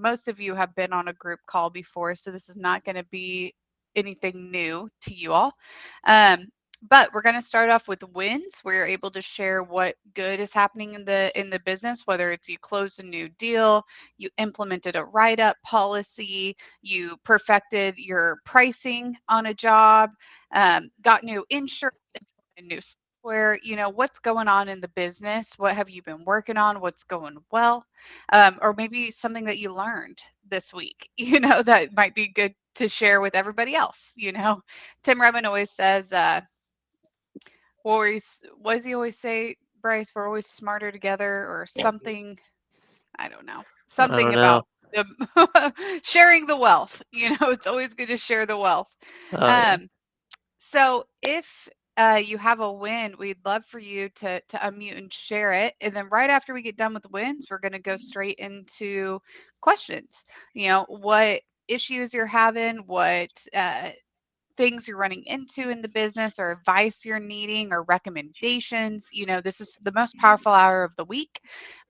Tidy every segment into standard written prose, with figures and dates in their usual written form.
most of you have been on a group call before, so this is not going to be anything new to you all. But we're going to start off with wins where you're able to share what good is happening in the business, whether it's you closed a new deal, you implemented a write-up policy, you perfected your pricing on a job, got new insurance, new software, what's going on in the business, what have you been working on, what's going well, or maybe something that you learned this week, that might be good to share with everybody else. Tim Revin always says, what does he always say, Bryce? We're always smarter together, or something. I don't know. I Something don't about know. sharing the wealth. It's always good to share the wealth. Yeah. So if you have a win, we'd love for you to unmute and share it. And then right after we get done with wins, we're going to go straight into questions. What issues you're having, what things you're running into in the business, or advice you're needing, or recommendations. This is the most powerful hour of the week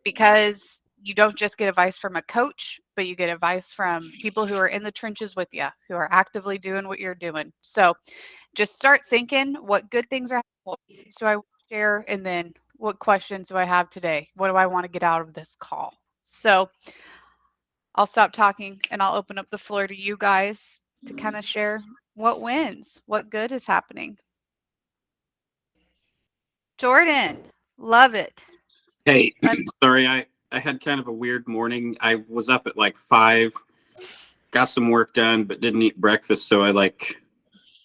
because you don't just get advice from a coach, but you get advice from people who are in the trenches with you, who are actively doing what you're doing. So just start thinking, what good things are, what do I share, and then what questions do I have today? What do I want to get out of this call? So I'll stop talking and I'll open up the floor to you guys to kind of share what wins, what good is happening. Jordan, love it. Hey, sorry, I had kind of a weird morning. I was up at like 5, got some work done, but didn't eat breakfast. So I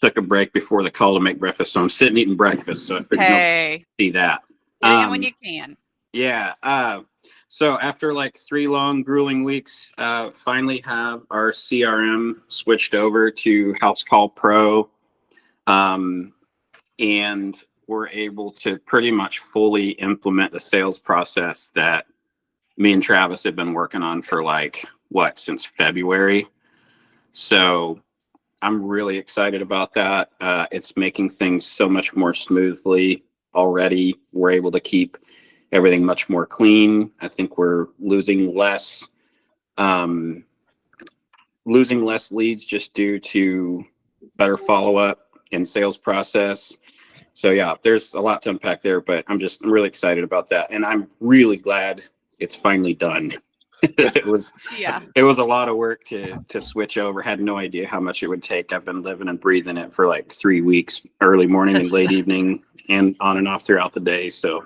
took a break before the call to make breakfast. So I'm sitting eating breakfast. So I figured Hey, see that. get it in when you can. Yeah. So after 3 long, grueling weeks, finally have our CRM switched over to House Call Pro. And we're able to pretty much fully implement the sales process that me and Travis have been working on for since February. So I'm really excited about that. It's making things so much more smoothly already. We're able to keep everything much more clean. I think we're losing less leads just due to better follow-up and sales process. So yeah, there's a lot to unpack there, but I'm really excited about that. And I'm really glad it's finally done. It was a lot of work to switch over. Had no idea how much it would take. I've been living and breathing it for 3 weeks, early morning and late evening, and on and off throughout the day. So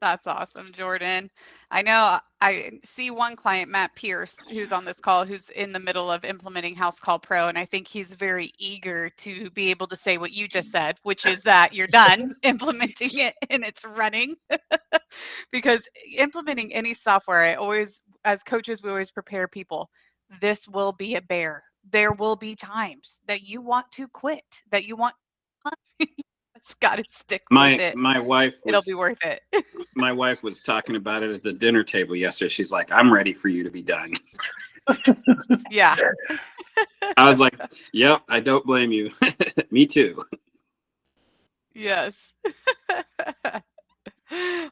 that's awesome, Jordan. I know I see one client, Matt Pierce, who's on this call, who's in the middle of implementing House Call Pro. And I think he's very eager to be able to say what you just said, which is that you're done implementing it and it's running. Because implementing any software, as coaches, we always prepare people. This will be a bear. There will be times that you want to quit, that you want it's got to stick with it. My wife it'll be worth it. My wife was talking about it at the dinner table yesterday. She's like, I'm ready for you to be done. Yeah. I was like, yep, I don't blame you. Me too. Yes.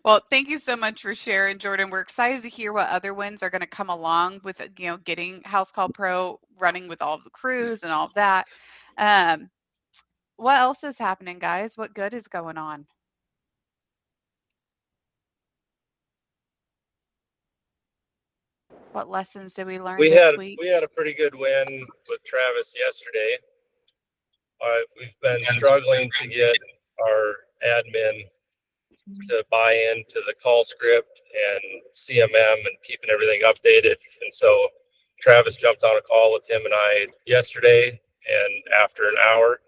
Well, thank you so much for sharing, Jordan. We're excited to hear what other wins are going to come along with, getting House Call Pro running with all of the crews and all of that. What else is happening, guys? What good is going on? What lessons did we learn this week? We had a pretty good win with Travis yesterday. We've been struggling to get our admin to buy into the call script and CMM and keeping everything updated. And so Travis jumped on a call with him and I yesterday, and after an hour,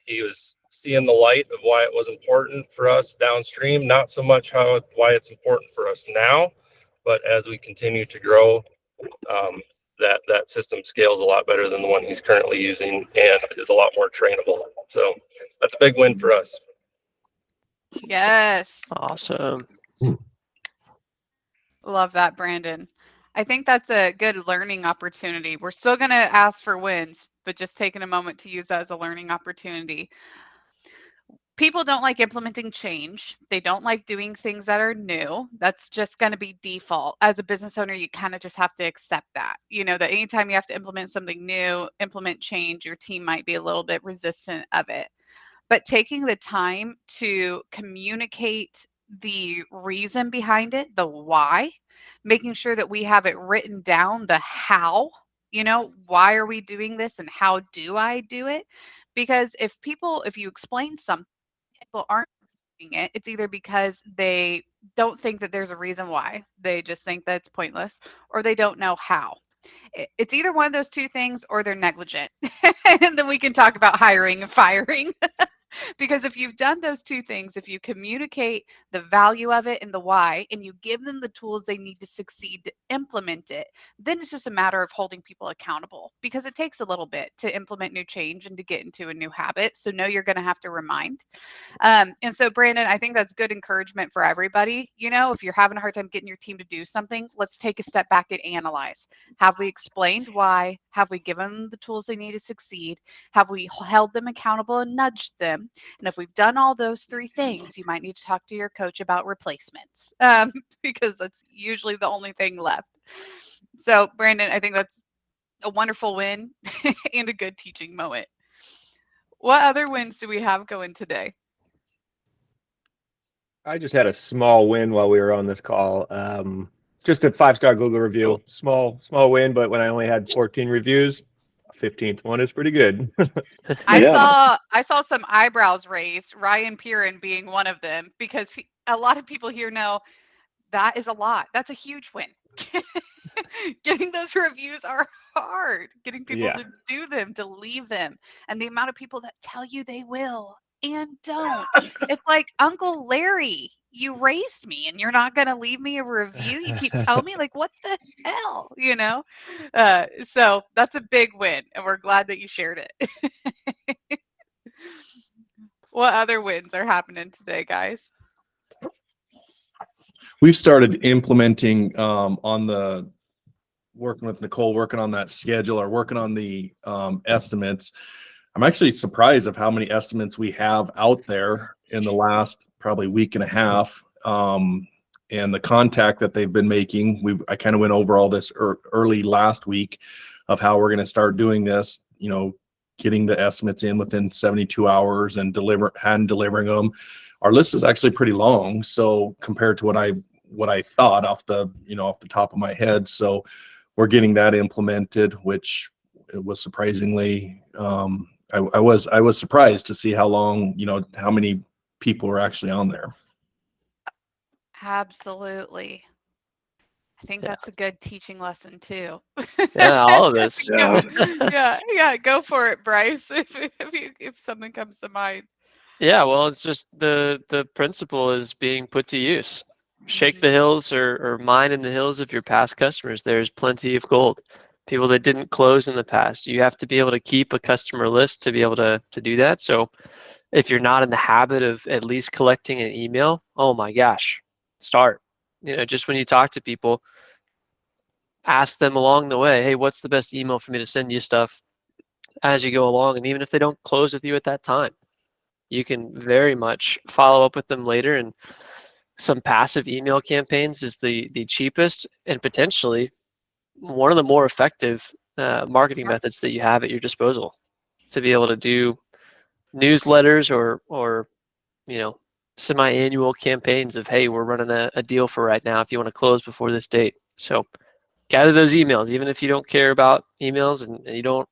he was seeing the light of why it was important for us downstream, not so much why it's important for us now, but as we continue to grow, that system scales a lot better than the one he's currently using and is a lot more trainable. So that's a big win for us. Yes. Awesome. Love that, Brandon. I think that's a good learning opportunity. We're still going to ask for wins, but just taking a moment to use that as a learning opportunity. People don't like implementing change. They don't like doing things that are new. That's just going to be default. As a business owner, you kind of just have to accept that. You know, that anytime you have to implement something new, implement change, your team might be a little bit resistant of it. But taking the time to communicate the reason behind it, the why, making sure that we have it written down, the how, why are we doing this and how do I do it? Because if you explain something, people aren't doing it, it's either because they don't think that there's a reason why, they just think that it's pointless, or they don't know how. It's either one of those two things, or they're negligent. And then we can talk about hiring and firing. Because if you've done those two things, if you communicate the value of it and the why, and you give them the tools they need to succeed to implement it, then it's just a matter of holding people accountable, because it takes a little bit to implement new change and to get into a new habit. So no, you're going to have to remind. And so, Brandon, I think that's good encouragement for everybody. If you're having a hard time getting your team to do something, let's take a step back and analyze. Have we explained why? Have we given them the tools they need to succeed? Have we held them accountable and nudged them? And if we've done all those three things, you might need to talk to your coach about replacements, because that's usually the only thing left. So, Brandon, I think that's a wonderful win and a good teaching moment. What other wins do we have going today? I just had a small win while we were on this call. Just a 5-star Google review. Cool. Small win, but when I only had 14 reviews, 15th one is pretty good. I saw some eyebrows raised, Ryan Piran being one of them, because a lot of people here know that is a lot. That's a huge win. Getting those reviews are hard. Getting people to do them, to leave them, and the amount of people that tell you they will and don't. It's like, Uncle Larry, you raised me and you're not going to leave me a review? You keep telling me, like, what the hell, So that's a big win, and we're glad that you shared it. What other wins are happening today, guys? We've started implementing on the working with Nicole, working on that schedule, or working on the estimates. I'm actually surprised of how many estimates we have out there in the last probably week and a half. And the contact that they've been making, I kind of went over all this early last week of how we're going to start doing this, getting the estimates in within 72 hours and delivering them. Our list is actually pretty long. So compared to what I thought off the top of my head. So we're getting that implemented, which it was surprisingly, I was surprised to see how long, how many people were actually on there. Absolutely. I think that's a good teaching lesson too. Yeah, all of this. Yeah. Go for it, Bryce. If something comes to mind. Yeah, well, it's just the principle is being put to use. Shake the hills or mine in the hills of your past customers. There's plenty of gold. People that didn't close in the past. You have to be able to keep a customer list to be able to do that. So if you're not in the habit of at least collecting an email, oh my gosh, start. Just when you talk to people, ask them along the way, hey, what's the best email for me to send you stuff as you go along? And even if they don't close with you at that time, you can very much follow up with them later. And some passive email campaigns is the cheapest and potentially one of the more effective marketing methods that you have at your disposal to be able to do newsletters or semi-annual campaigns of, hey, we're running a deal for right now if you want to close before this date. So gather those emails, even if you don't care about emails and you don't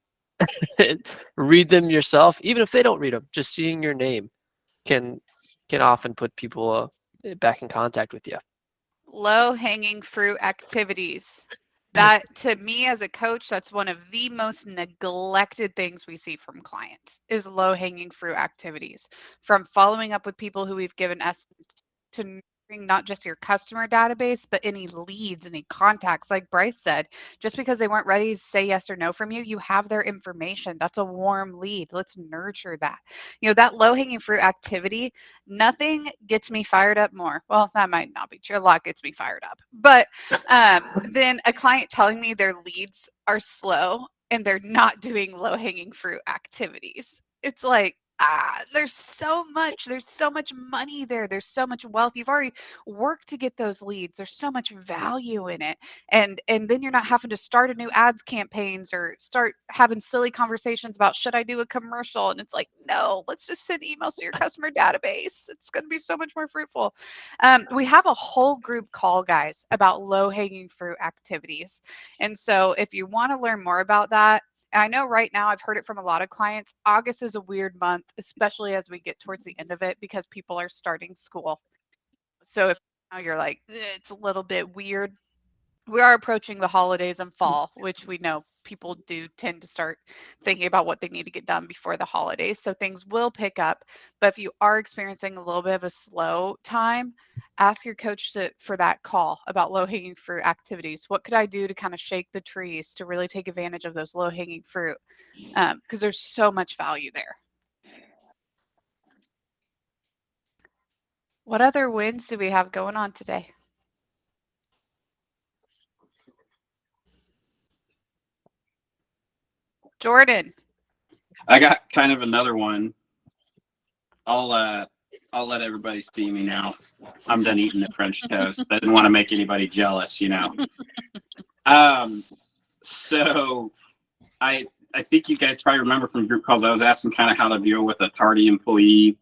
read them yourself, even if they don't read them, just seeing your name can often put people back in contact with you. Low-hanging fruit activities. That, to me as a coach, that's one of the most neglected things we see from clients is low-hanging fruit activities. From following up with people who we've given estimates to nurturing not just your customer database, but any leads, any contacts. Like Bryce said, just because they weren't ready to say yes or no from you, you have their information. That's a warm lead. Let's nurture that. That low-hanging fruit activity, nothing gets me fired up more. Well, that might not be true. A lot gets me fired up. But then a client telling me their leads are slow and they're not doing low-hanging fruit activities. It's like, there's so much money there. There's so much wealth. You've already worked to get those leads. There's so much value in it. And then you're not having to start a new ads campaigns or start having silly conversations about should I do a commercial? And it's like, no, let's just send emails to your customer database. It's going to be so much more fruitful. We have a whole group call, guys, about low-hanging fruit activities. And so if you want to learn more about that, I know right now I've heard it from a lot of clients. August is a weird month, especially as we get towards the end of it because people are starting school. So if now you're like, it's a little bit weird, we are approaching the holidays and fall, which we know people do tend to start thinking about what they need to get done before the holidays. So things will pick up. But if you are experiencing a little bit of a slow time, ask your coach for that call about low-hanging fruit activities. What could I do to kind of shake the trees to really take advantage of those low-hanging fruit? Because there's so much value there. What other wins do we have going on today? Jordan. I got kind of another one. I'll let everybody see me now. I'm done eating the French toast. I didn't want to make anybody jealous, you know. So I think you guys probably remember from group calls, I was asking kind of how to deal with a tardy employee,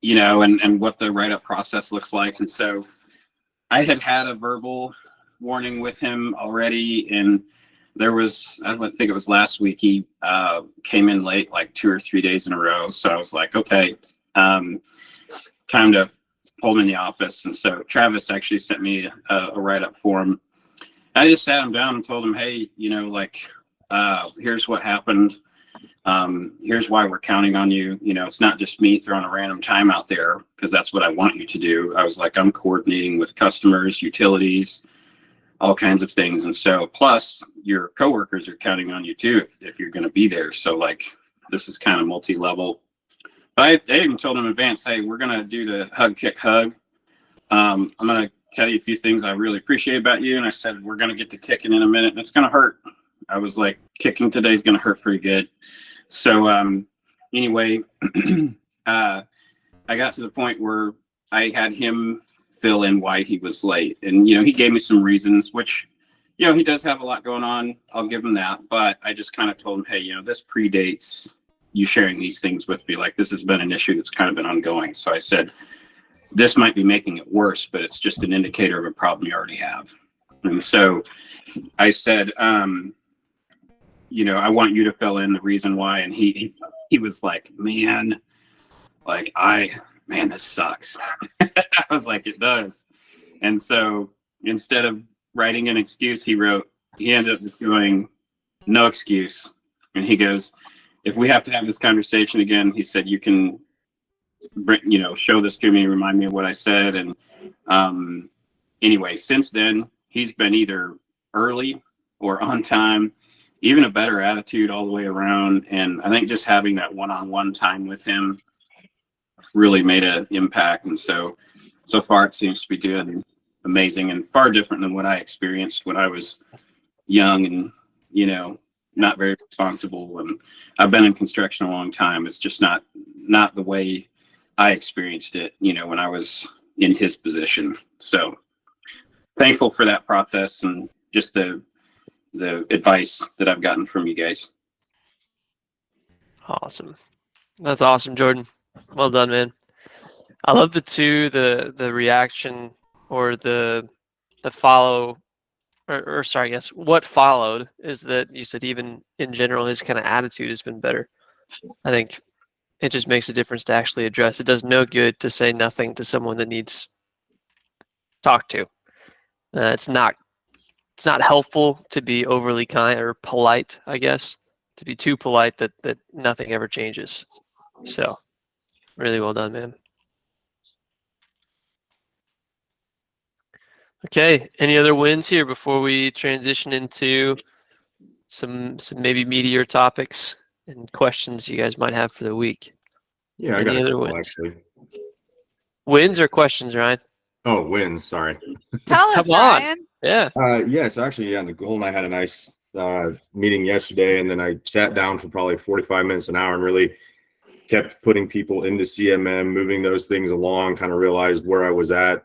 you know, and what the write-up process looks like. And so I had a verbal warning with him already, and there was, I think it was last week, he came in late like 2 or 3 days in a row. So I was like, okay, time to hold him in the office. And so Travis actually sent me a write-up for him. I just sat him down and told him, hey, you know, like, here's what happened. Here's why we're counting on you. You know, it's not just me throwing a random time out there because that's what I want you to do. I was like, I'm coordinating with customers, utilities, all kinds of things. And so plus your coworkers are counting on you too, if you're going to be there. So like, this is kind of multi-level. I even told him in advance, hey, we're going to do the hug, kick, hug. I'm going to tell you a few things I really appreciate about you. And I said, we're going to get to kicking in a minute and it's going to hurt. I was like, kicking today is going to hurt pretty good. So anyway, I got to the point where I had him fill in why he was late. And, you know, he gave me some reasons, which, you know, he does have a lot going on. I'll give him that. But I just kind of told him, hey, you know, this predates you sharing these things with me. Like, this has been an issue that's kind of been ongoing. So I said, this might be making it worse, but it's just an indicator of a problem you already have. And so I said, you know, I want you to fill in the reason why. And he was like, man, this sucks. I was like, it does. And so instead of writing an excuse, he ended up just going, no excuse. And he goes, if we have to have this conversation again, he said, you can bring, you know, show this to me, remind me of what I said. And anyway, since then, he's been either early or on time, even a better attitude all the way around. And I think just having that one-on-one time with him really made an impact. And so far it seems to be doing amazing and far different than what I experienced when I was young and, you know, not very responsible. And I've been in construction a long time. It's just not the way I experienced it, you know, when I was in his position. So thankful for that process and just the advice that I've gotten from you guys. Awesome. That's awesome, Jordan. Well done, man. I love the reaction or the follow or sorry, yes, what followed is that you said even in general his kind of attitude has been better. I think it just makes a difference to actually address. It does no good to say nothing to someone that needs talked to. It's not helpful to be overly kind or polite, I guess, to be too polite that nothing ever changes. So really well done, man. Okay, any other wins here before we transition into some maybe meatier topics and questions you guys might have for the week? Yeah, any I got other a couple, wins? actually. Wins or questions, Ryan? Oh, wins. Sorry. Tell us, Come on. Ryan. Yeah. Yes, actually, yeah. Nicole and I had a nice meeting yesterday, and then I sat down for probably 45 minutes, an hour, and really kept putting people into CMM, moving those things along, kind of realized where I was at,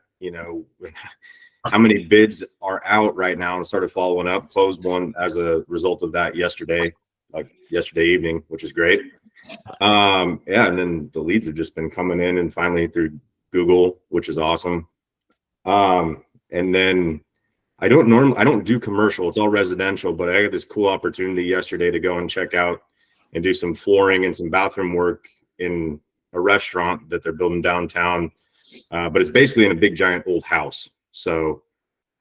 how many bids are out right now, and started following up. Closed one as a result of that yesterday evening, which is great. Yeah, and then the leads have just been coming in, and finally through Google, which is awesome. And then I don't do commercial, it's all residential, but I had this cool opportunity yesterday to go and check out and do some flooring and some bathroom work in a restaurant that they're building downtown. But it's basically in a big giant old house. So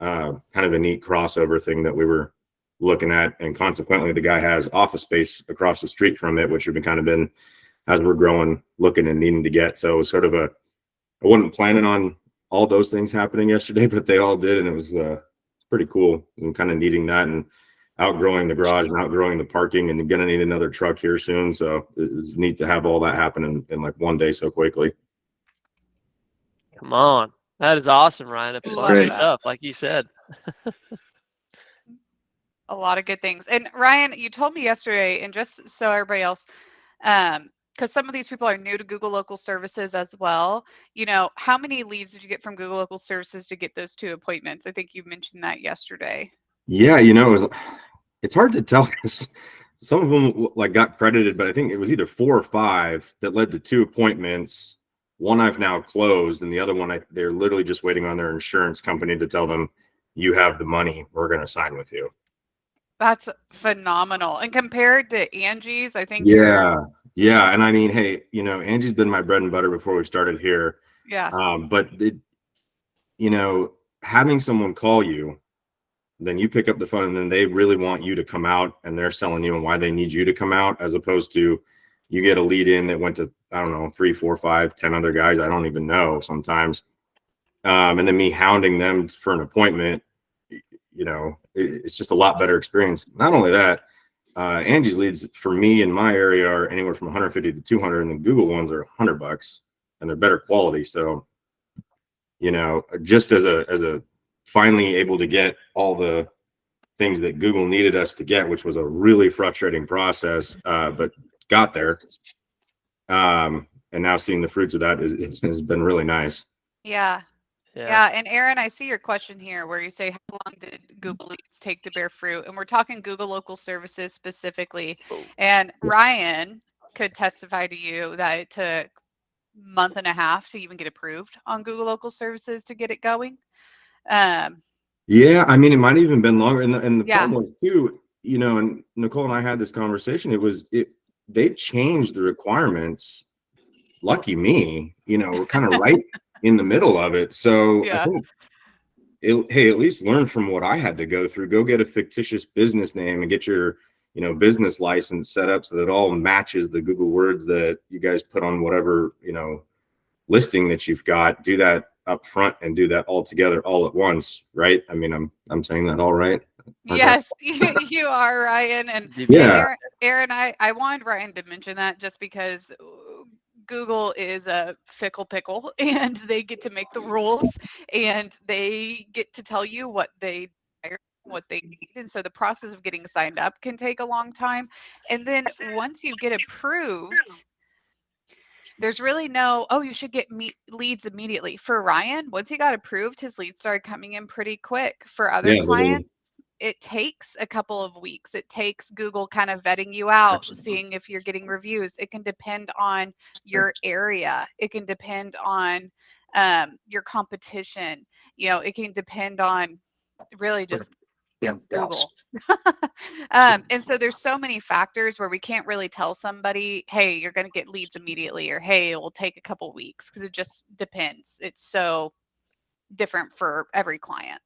kind of a neat crossover thing that we were looking at. And consequently, the guy has office space across the street from it, which we've been as we're growing, looking and needing to get. So it was sort of I wasn't planning on all those things happening yesterday, but they all did. And it was pretty cool. I'm kind of needing that and outgrowing the garage and outgrowing the parking, and going to need another truck here soon. So it's neat to have all that happen in like one day so quickly. Come on. That is awesome, Ryan. A bunch of Great. stuff, like you said. A lot of good things. And Ryan, you told me yesterday, and just so everybody else, because some of these people are new to Google Local Services as well, how many leads did you get from Google Local Services to get those 2 appointments? I think you mentioned that yesterday. Yeah, it's hard to tell because some of them like got credited, but I think it was either 4 or 5 that led to 2 appointments. One I've now closed, and the other one they're literally just waiting on their insurance company to tell them, you have the money, we're going to sign with you. That's phenomenal. And compared to Angie's, I think Yeah. And I mean, hey, Angie's been my bread and butter before we started here. Yeah. But having someone call you, then you pick up the phone, and then they really want you to come out, and they're selling you on why they need you to come out, as opposed to you get a lead in that went to, I don't know, 3, 4, 5, 10 other guys I don't even know sometimes. And then me hounding them for an appointment, it's just a lot better experience. Not only that, Angie's leads for me in my area are anywhere from 150 to 200, and the Google ones are $100, and they're better quality. So, just as a finally able to get all the things that Google needed us to get, which was a really frustrating process, but got there. And now seeing the fruits of that has been really nice. Yeah. And Aaron, I see your question here where you say, how long did Google Leads take to bear fruit? And we're talking Google Local Services specifically. And Ryan could testify to you that it took a month and a half to even get approved on Google Local Services to get it going. Yeah, I mean, it might have even been longer. And the problem was too, and Nicole and I had this conversation. They changed the requirements. Lucky me, we're kind of right in the middle of it. So I think, hey, at least learn from what I had to go through. Go get a fictitious business name and get your, business license set up so that it all matches the Google words that you guys put on whatever, listing that you've got. Do that up front and do that all together all at once, right? I mean, I'm saying that all right. Yes, you are, Ryan. And Aaron, I wanted Ryan to mention that just because Google is a fickle pickle, and they get to make the rules, and they get to tell you what they need. And so the process of getting signed up can take a long time. And then once you get approved, there's really no, you should get leads immediately. For Ryan, once he got approved, his leads started coming in pretty quick. For other clients, it takes a couple of weeks. It takes Google kind of vetting you out, seeing if you're getting reviews. It can depend on your area. It can depend on your competition. It can depend on really just Google. And so there's so many factors where we can't really tell somebody, hey, you're going to get leads immediately, or hey, it will take a couple weeks, because it just depends. It's so different for every client.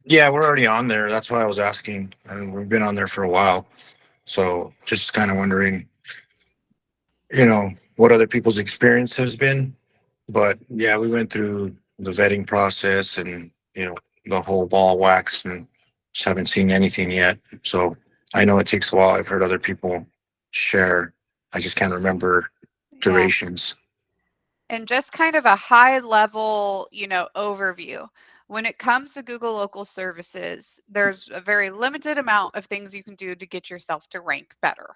Yeah, we're already on there. That's why I was asking. And we've been on there for a while. So just kind of wondering, what other people's experience has been. But yeah, we went through the vetting process and, the whole ball wax, and just haven't seen anything yet. So I know it takes a while. I've heard other people share. I just can't remember durations. And just kind of a high level, overview. when it comes to Google local services, there's a very limited amount of things you can do to get yourself to rank better.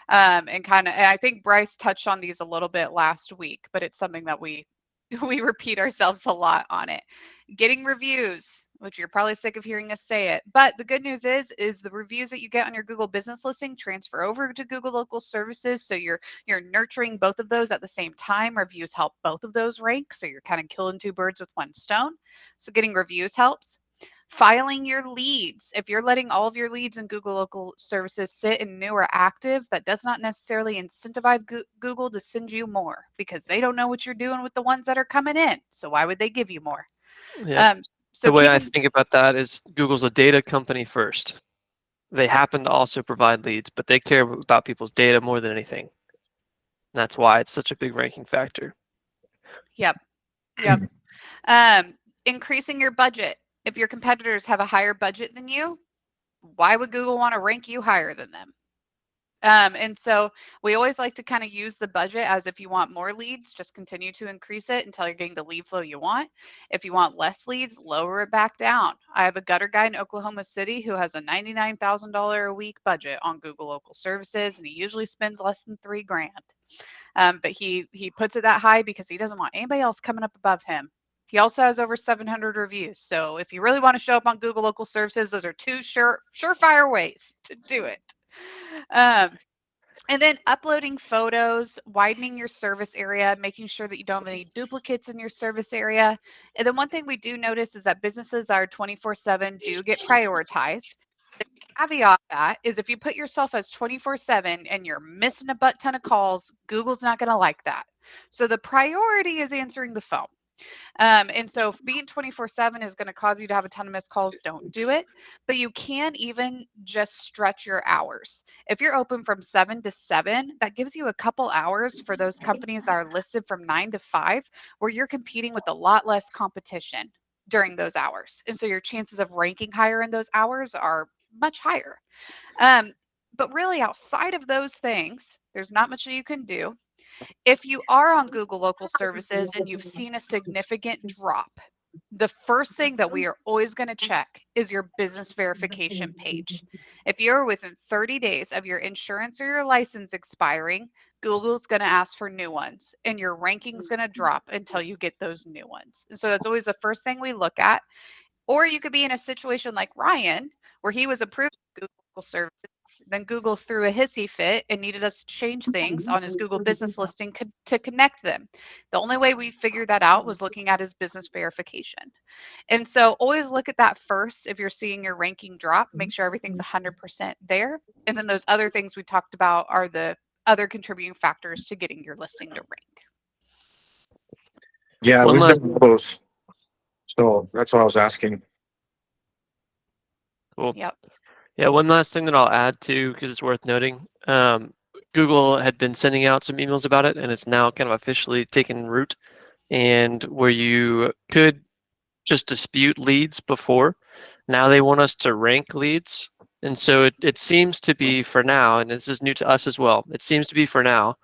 And I think Bryce touched on these a little bit last week, but it's something that we we repeat ourselves a lot on it. Getting reviews, which you're probably sick of hearing us say it, but the good news is the reviews that you get on your Google business listing transfer over to Google local services. So you're nurturing both of those at the same time. Reviews help both of those rank. So you're kind of killing two birds with one stone. So getting reviews helps. Filing your leads. If you're letting all of your leads in Google local services sit in new or active, that does not necessarily incentivize Google to send you more because they don't know what you're doing with the ones that are coming in. So why would they give you more? Yeah. So The way I think about that is Google's a data company first. They happen to also provide leads, but they care about people's data more than anything. And that's why it's such a big ranking factor. Yep. Increasing your budget. If your competitors have a higher budget than you, why would Google want to rank you higher than them? And so we always like to kind of use the budget as if you want more leads, just continue to increase it until you're getting the lead flow you want. If you want less leads, lower it back down. I have a gutter guy in Oklahoma City who has a $99,000 a week budget on Google local services, and he usually spends less than $3,000. But he puts it that high because he doesn't want anybody else coming up above him. He also has over 700 reviews. So if you really want to show up on Google local services, those are two surefire ways to do it. And then uploading photos, widening your service area, making sure that you don't have any duplicates in your service area. And then one thing we do notice is that businesses that are 24/7 do get prioritized. The caveat that is if you put yourself as 24/7 and you're missing a butt ton of calls, Google's not going to like that. So the priority is answering the phone. And so if being 24/7 is going to cause you to have a ton of missed calls, don't do it. But you can even just stretch your hours. If you're open from 7 to 7, that gives you a couple hours for those companies that are listed from 9 to 5, where you're competing with a lot less competition during those hours. And so your chances of ranking higher in those hours are much higher. But really, outside of those things, there's not much that you can do. If you are on Google local services and you've seen a significant drop, the first thing that we are always going to check is your business verification page. If you're within 30 days of your insurance or your license expiring, Google's going to ask for new ones and your ranking's going to drop until you get those new ones. And so that's always the first thing we look at. Or you could be in a situation like Ryan, where he was approved Google services. Then Google threw a hissy fit and needed us to change things on his Google business listing to connect them. The only way we figured that out was looking at his business verification. And so always look at that first. If you're seeing your ranking drop, make sure everything's 100% there. And then those other things we talked about are the other contributing factors to getting your listing to rank. Yeah, we've done those. So that's what I was asking. Cool. Yep. Yeah, one last thing that I'll add to, because it's worth noting. Google had been sending out some emails about it, and it's now kind of officially taken root. And where you could just dispute leads before, now they want us to rank leads. And so it seems to be for now, and this is new to us as well, it seems to be for now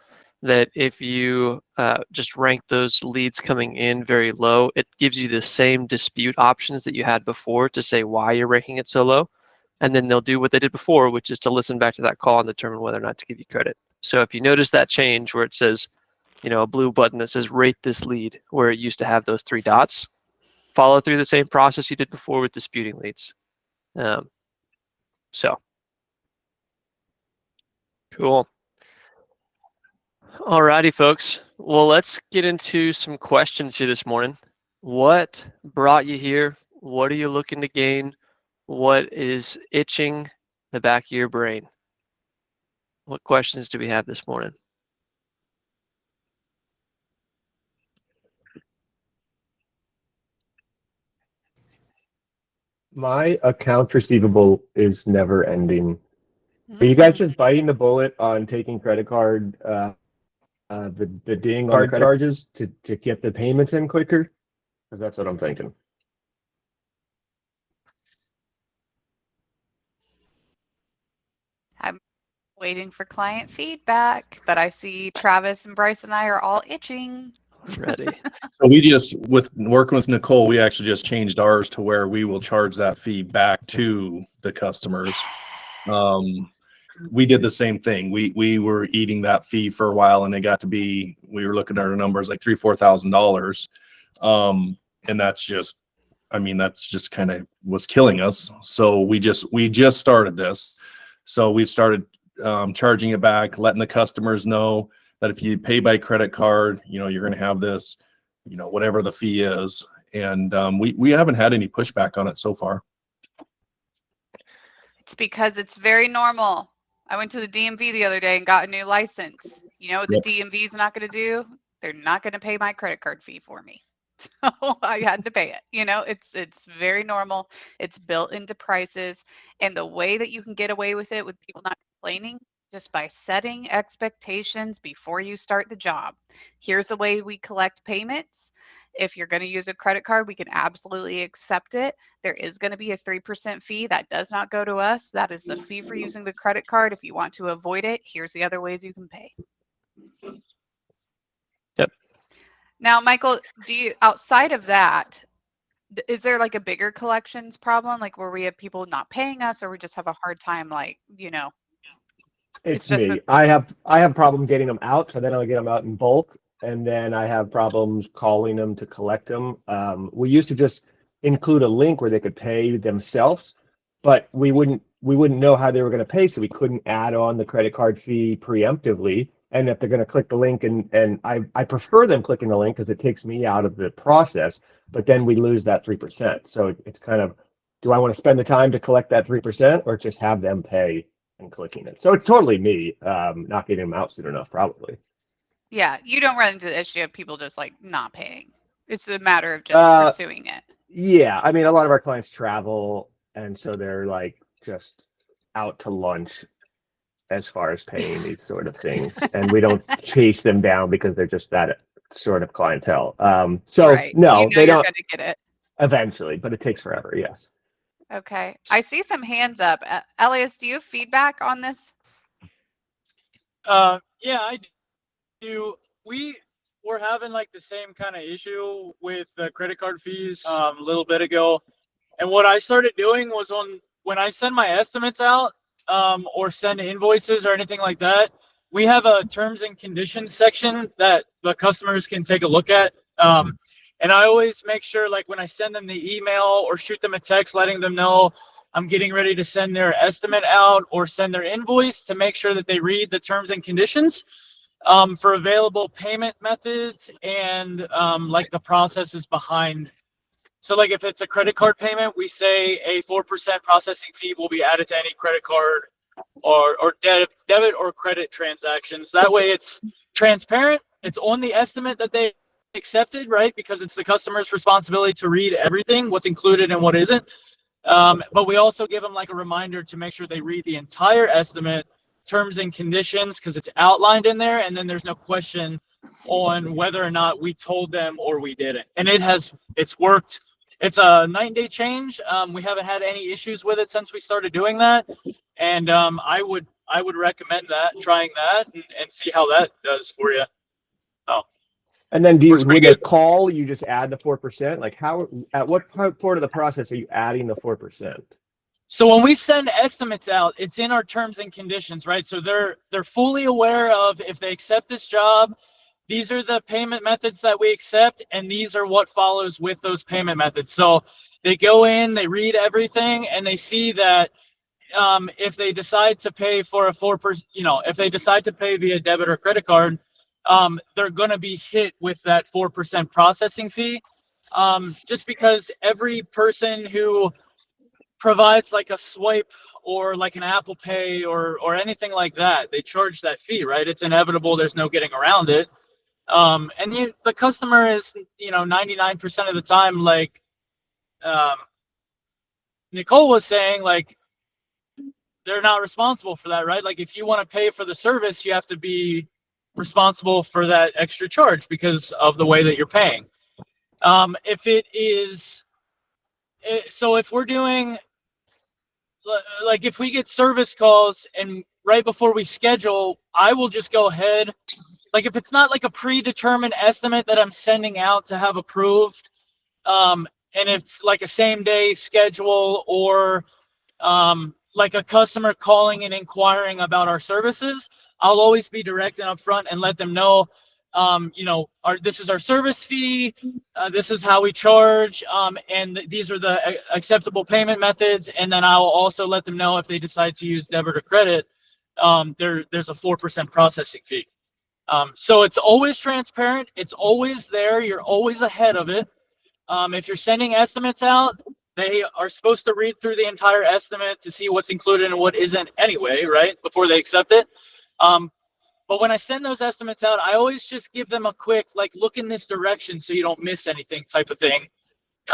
that if you just rank those leads coming in very low, it gives you the same dispute options that you had before to say why you're ranking it so low. And then they'll do what they did before, which is to listen back to that call and determine whether or not to give you credit. So if you notice that change where it says, a blue button that says rate this lead, where it used to have those 3 dots, follow through the same process you did before with disputing leads. So cool. Alrighty, folks. Well, let's get into some questions here this morning. What brought you here? What are you looking to gain? What is itching the back of your brain? What questions do we have this morning? My accounts receivable is never ending. Are you guys just biting the bullet on taking credit card, the ding on the credit charges to get the payments in quicker? Because that's what I'm thinking. I'm waiting for client feedback, but I see Travis and Bryce and I are all itching. Ready. So we just, with working with Nicole, we actually just changed ours to where we will charge that fee back to the customers. We did the same thing. We were eating that fee for a while, and it got to be, we were looking at our numbers like $3,000-4,000. And that's just, I mean, that's just kind of was killing us. So we just started this. So we've started charging it back, letting the customers know that if you pay by credit card, you know, you're going to have this, you know, whatever the fee is. And we haven't had any pushback on it so far. It's because it's very normal. I went to the DMV the other day and got a new license. You know what the DMV is not going to do? They're not going to pay my credit card fee for me. So I had to pay it. You know, it's very normal. It's built into prices. And the way that you can get away with it with people not complaining, just by setting expectations before you start the job. Here's the way we collect payments. If you're going to use a credit card, we can absolutely accept it. There is going to be a 3% fee. That does not go to us. That is the fee for using the credit card. If you want to avoid it, here's the other ways you can pay. Yep. Now, Michael, do you, outside of that, is there like a bigger collections problem, like where we have people not paying us, or we just have a hard time, like, you know? It's just me. I have problem getting them out, so then I'll get them out in bulk, and then I have problems calling them to collect them. We used to just include a link where they could pay themselves, but we wouldn't know how they were going to pay, so we couldn't add on the credit card fee preemptively. And if they're going to click the link, and I prefer them clicking the link because it takes me out of the process, but then we lose that 3%. So it's kind of, do I want to spend the time to collect that 3% or just have them pay and clicking it? So it's totally me not getting them out soon enough, probably. Yeah, you don't run into the issue of people just like not paying. It's a matter of just pursuing it. Yeah, I mean, a lot of our clients travel, and so they're like just out to lunch as far as paying these sort of things, and we don't chase them down because they're just that sort of clientele. So right. no, you know they you're don't gonna get it eventually, but it takes forever. Yes. Okay, I see some hands up. Elias, do you have feedback on this? Yeah, I do. We were having like the same kind of issue with the credit card fees a little bit ago. And what I started doing was when I send my estimates out or send invoices or anything like that, we have a terms and conditions section that the customers can take a look at. And I always make sure, like when I send them the email or shoot them a text letting them know I'm getting ready to send their estimate out or send their invoice, to make sure that they read the terms and conditions for available payment methods and like the processes behind. So like if it's a credit card payment, we say a 4% processing fee will be added to any credit card or debit or credit transactions. That way it's transparent. It's on the estimate that they accepted, right? Because it's the customer's responsibility to read everything, what's included and what isn't. But we also give them like a reminder to make sure they read the entire estimate, terms and conditions, because it's outlined in there, and then there's no question on whether or not we told them or we didn't. And it's worked. It's a 9-day change. We haven't had any issues with it since we started doing that. And I would recommend trying that and see how that does for you. Oh. And then when they call, you just add the 4%? Like at what part of the process are you adding the 4%? So when we send estimates out, it's in our terms and conditions, right? So they're fully aware of, if they accept this job, these are the payment methods that we accept, and these are what follows with those payment methods. So they go in, they read everything, and they see that if they decide to pay for a 4%, if they decide to pay via debit or credit card, they're going to be hit with that 4% processing fee. Just because every person who provides like a swipe or like an Apple Pay or anything like that, they charge that fee, right? It's inevitable. There's no getting around it. And the customer is, 99% of the time, like Nicole was saying, like, they're not responsible for that, right? Like if you want to pay for the service, you have to be responsible for that extra charge because of the way that you're paying. If we're doing, like if we get service calls and right before we schedule, I will just go ahead, like if it's not like a predetermined estimate that I'm sending out to have approved, and it's like a same day schedule or like a customer calling and inquiring about our services, I'll always be direct and upfront and let them know, this is our service fee, this is how we charge, and these are the acceptable payment methods. And then I'll also let them know if they decide to use debit or credit, there's a 4% processing fee. So it's always transparent. It's always there. You're always ahead of it. If you're sending estimates out, they are supposed to read through the entire estimate to see what's included and what isn't anyway, right? Before they accept it. But when I send those estimates out, I always just give them a quick, like, look in this direction so you don't miss anything type of thing.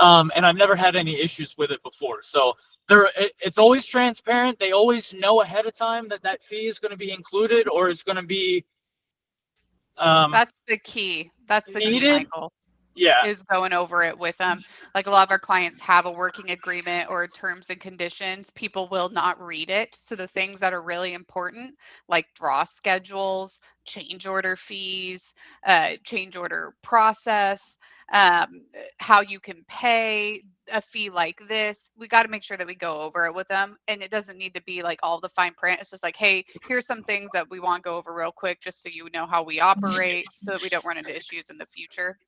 And I've never had any issues with it before. So it's always transparent. They always know ahead of time that fee is going to be included or is going to be That's the key. That's the key, Michael. Yeah. Is going over it with them. Like a lot of our clients have a working agreement or terms and conditions. People will not read it. So the things that are really important, like draw schedules, change order fees, change order process, how you can pay a fee like this, we got to make sure that we go over it with them. And it doesn't need to be like all the fine print. It's just like, hey, here's some things that we want to go over real quick, just so you know how we operate, so that we don't run into issues in the future.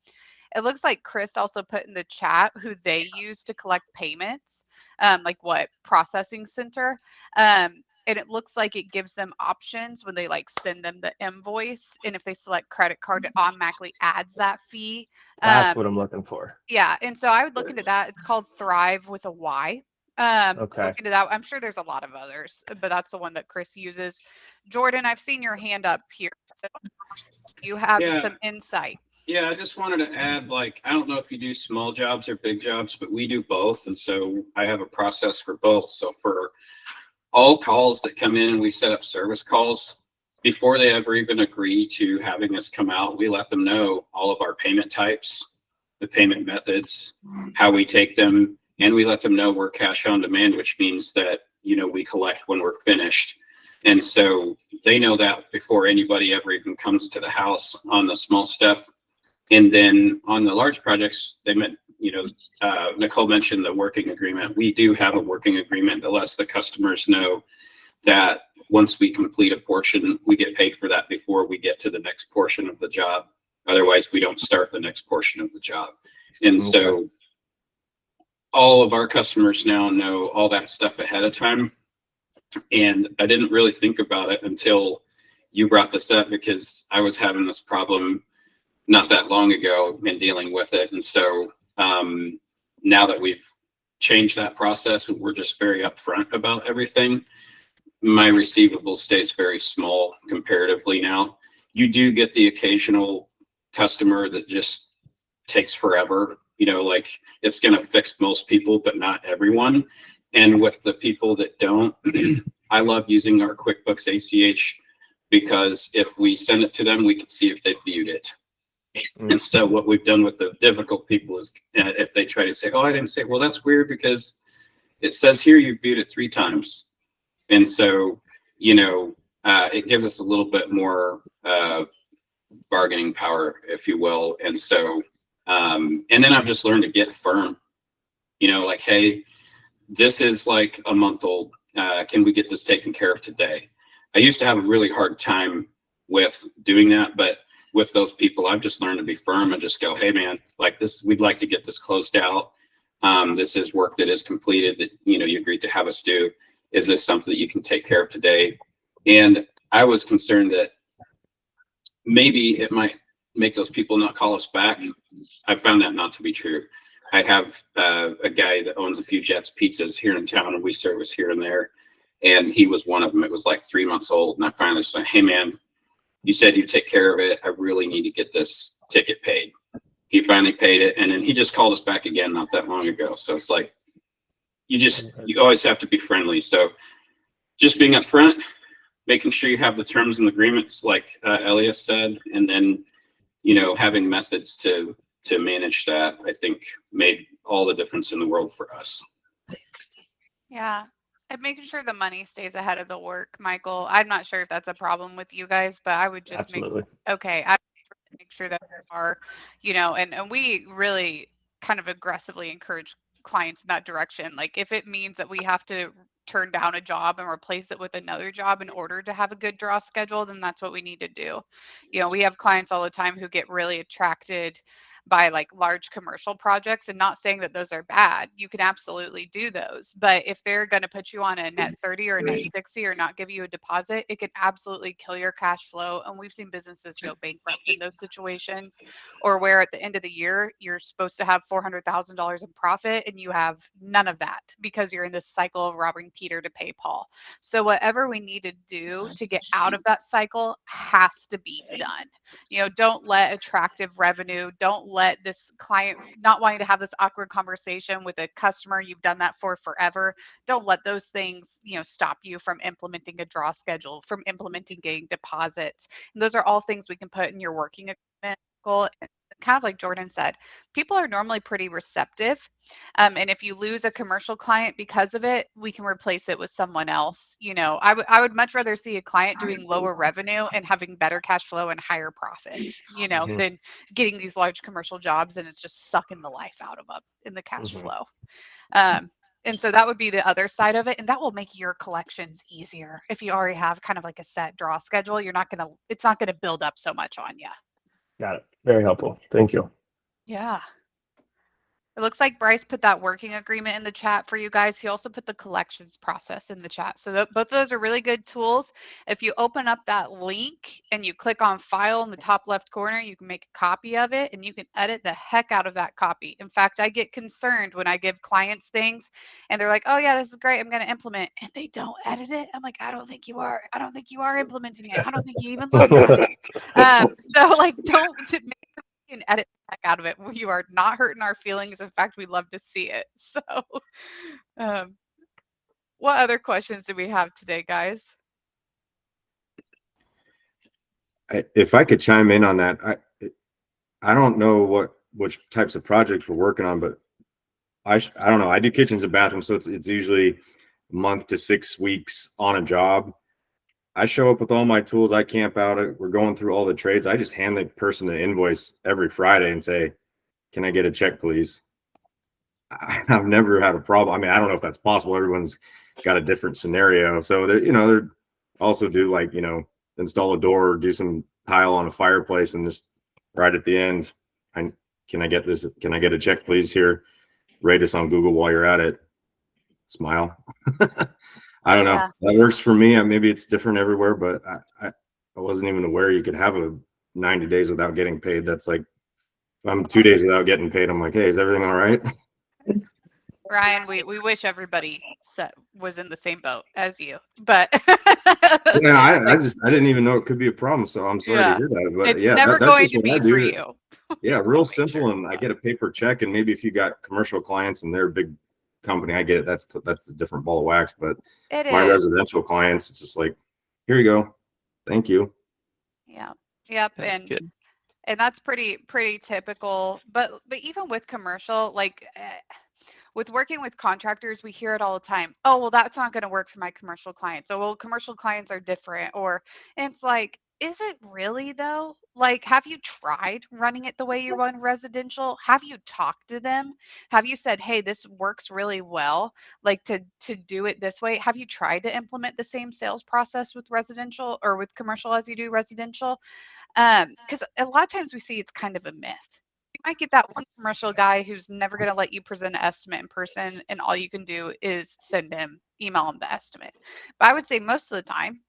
It looks like Chris also put in the chat who they use to collect payments, like what processing center. And it looks like it gives them options when they like send them the invoice. And if they select credit card, it automatically adds that fee. That's what I'm looking for. Yeah. And so I would look into that. It's called Thrive with a Y. Okay. Look into that. I'm sure there's a lot of others, but that's the one that Chris uses. Jordan, I've seen your hand up here. So you have some insight. Yeah, I just wanted to add, like, I don't know if you do small jobs or big jobs, but we do both. And so I have a process for both. So for all calls that come in and we set up service calls, before they ever even agree to having us come out, we let them know all of our payment types, the payment methods, how we take them, and we let them know we're cash on demand, which means that, we collect when we're finished. And so they know that before anybody ever even comes to the house on the small stuff. And then on the large projects, they meant, Nicole mentioned the working agreement. We do have a working agreement that lets the customers know that once we complete a portion, we get paid for that before we get to the next portion of the job. Otherwise, we don't start the next portion of the job. And so all of our customers now know all that stuff ahead of time. And I didn't really think about it until you brought this up, because I was having this problem not that long ago and dealing with it. And so now that we've changed that process and we're just very upfront about everything, my receivable stays very small comparatively now. You do get the occasional customer that just takes forever, like it's going to fix most people, but not everyone. And with the people that don't, I love using our QuickBooks ACH, because if we send it to them, we can see if they viewed it. And so what we've done with the difficult people is, if they try to say, oh, I didn't say, well, that's weird because it says here you viewed it 3 times. And so, it gives us a little bit more bargaining power, if you will. And so, and then I've just learned to get firm, like, hey, this is like a month old. Can we get this taken care of today? I used to have a really hard time with doing that, but with those people, I've just learned to be firm and just go, hey man, like this, we'd like to get this closed out. This is work that is completed that, you agreed to have us do. Is this something that you can take care of today? And I was concerned that maybe it might make those people not call us back. I found that not to be true. I have a guy that owns a few Jets Pizzas here in town, and we service here and there. And he was one of them. It was like 3 months old. And I finally said, hey man, you said you'd take care of it. I really need to get this ticket paid. He finally paid it. And then he just called us back again not that long ago. So it's like, you always have to be friendly. So just being upfront, making sure you have the terms and agreements, like Elias said, and then, having methods to manage that, I think made all the difference in the world for us. Yeah. And making sure the money stays ahead of the work, Michael. I'm not sure if that's a problem with you guys, but I would just Absolutely. I make sure that we are, and we really kind of aggressively encourage clients in that direction. Like if it means that we have to turn down a job and replace it with another job in order to have a good draw schedule, then that's what we need to do. We have clients all the time who get really attracted by like large commercial projects, and not saying that those are bad. You can absolutely do those. But if they're going to put you on a net 30 or a net 60 or not give you a deposit, it can absolutely kill your cash flow. And we've seen businesses go bankrupt in those situations, or where at the end of the year, you're supposed to have $400,000 in profit and you have none of that because you're in this cycle of robbing Peter to pay Paul. So whatever we need to do to get out of that cycle has to be done. Don't let attractive revenue, don't let this client not wanting to have this awkward conversation with a customer you've done that for forever. Don't let those things, stop you from implementing a draw schedule, from implementing getting deposits. And those are all things we can put in your working agreement. Kind of like Jordan said, people are normally pretty receptive. And if you lose a commercial client because of it, we can replace it with someone else. I would much rather see a client doing lower revenue and having better cash flow and higher profits, than getting these large commercial jobs and it's just sucking the life out of them in the cash flow. And so that would be the other side of it. And that will make your collections easier. If you already have kind of like a set draw schedule, it's not going to build up so much on you. Got it. Very helpful. Thank you. Yeah. It looks like Bryce put that working agreement in the chat for you guys. He also put the collections process in the chat. So both of those are really good tools. If you open up that link and you click on file in the top left corner, you can make a copy of it and you can edit the heck out of that copy. In fact, I get concerned when I give clients things and they're like, oh yeah, this is great, I'm going to implement, and they don't edit it. I'm like, I don't think you are. I don't think you are implementing it. I don't think you even looked at it. So like, don't and edit the heck out of it. You are not hurting our feelings. In fact, we love to see it. So, what other questions do we have today, guys? If I could chime in on that, I don't know which types of projects we're working on, but I don't know. I do kitchens and bathrooms, so it's usually a month to 6 weeks on a job. I show up with all my tools. I camp out. We're going through all the trades. I just hand the person the invoice every Friday and say, can I get a check, please? I've never had a problem. I mean, I don't know if that's possible. Everyone's got a different scenario. So they're also do like, install a door or do some tile on a fireplace and just right at the end, can I get this? Can I get a check, please? Here, rate us on Google while you're at it. Smile. I don't know. That works for me. Maybe it's different everywhere, but I wasn't even aware you could have a 90 days without getting paid. That's like, if I'm 2 days without getting paid, I'm like, hey, is everything all right? Ryan, we wish everybody was in the same boat as you, but yeah, I didn't even know it could be a problem. So I'm sorry to hear that. But it's never that's going just to what I be do. for you. Yeah, real simple. And I get a paper check, and maybe if you got commercial clients and they're a big company, I get it. That's a different ball of wax. But my residential clients, it's just like, here you go, thank you. Yeah. Yep. And that's pretty typical. But even with commercial, like with working with contractors, we hear it all the time. Oh, well, that's not going to work for my commercial clients. Oh, well, commercial clients are different. And it's like, is it really though? Like, have you tried running it the way you run residential? Have you talked to them? Have you said, hey, this works really well, like to do it this way? Have you tried to implement the same sales process with residential or with commercial as you do residential? Because a lot of times we see it's kind of a myth. You might get that one commercial guy who's never going to let you present an estimate in person, and all you can do is email him the estimate. But I would say most of the time,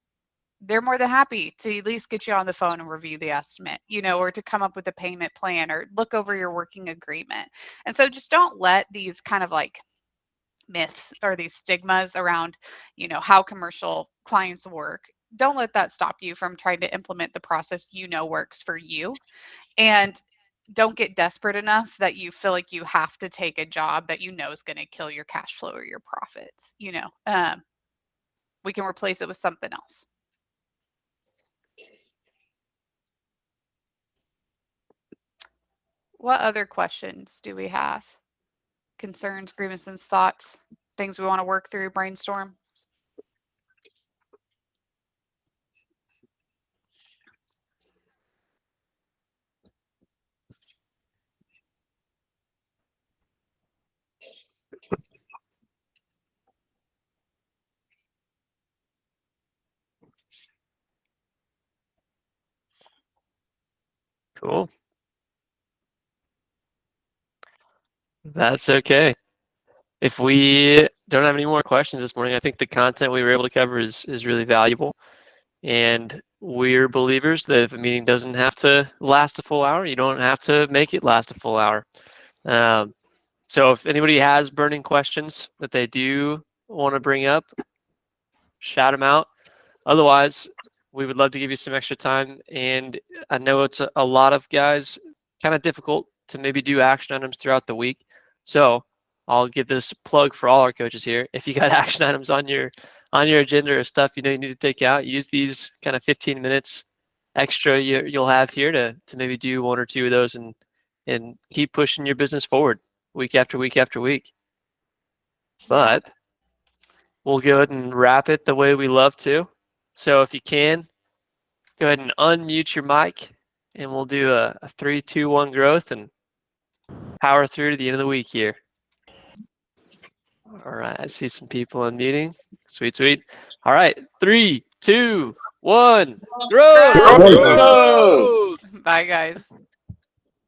they're more than happy to at least get you on the phone and review the estimate, or to come up with a payment plan or look over your working agreement. And so just don't let these kind of like myths or these stigmas around, how commercial clients work. Don't let that stop you from trying to implement the process works for you. And don't get desperate enough that you feel like you have to take a job that is going to kill your cash flow or your profits. We can replace it with something else. What other questions do we have? Concerns, grievances, thoughts, things we want to work through, brainstorm? Cool. That's okay. If we don't have any more questions this morning, I think the content we were able to cover is really valuable. And we're believers that if a meeting doesn't have to last a full hour, you don't have to make it last a full hour. So if anybody has burning questions that they do want to bring up, shout them out. Otherwise, we would love to give you some extra time. And I know it's a lot of guys kind of difficult to maybe do action items throughout the week. So I'll give this plug for all our coaches here. If you got action items on your agenda or stuff you know you need to take out, use these kind of 15 minutes extra you'll have here to maybe do one or two of those and keep pushing your business forward week after week after week. But we'll go ahead and wrap it the way we love to. So if you can, go ahead and unmute your mic and we'll do a 3, 2, 1 growth and power through to the end of the week here. All right, I see some people unmuting. Sweet, sweet. All right, 3, 2, 1, growth! Bye, guys.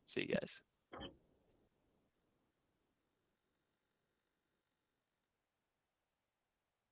See you guys.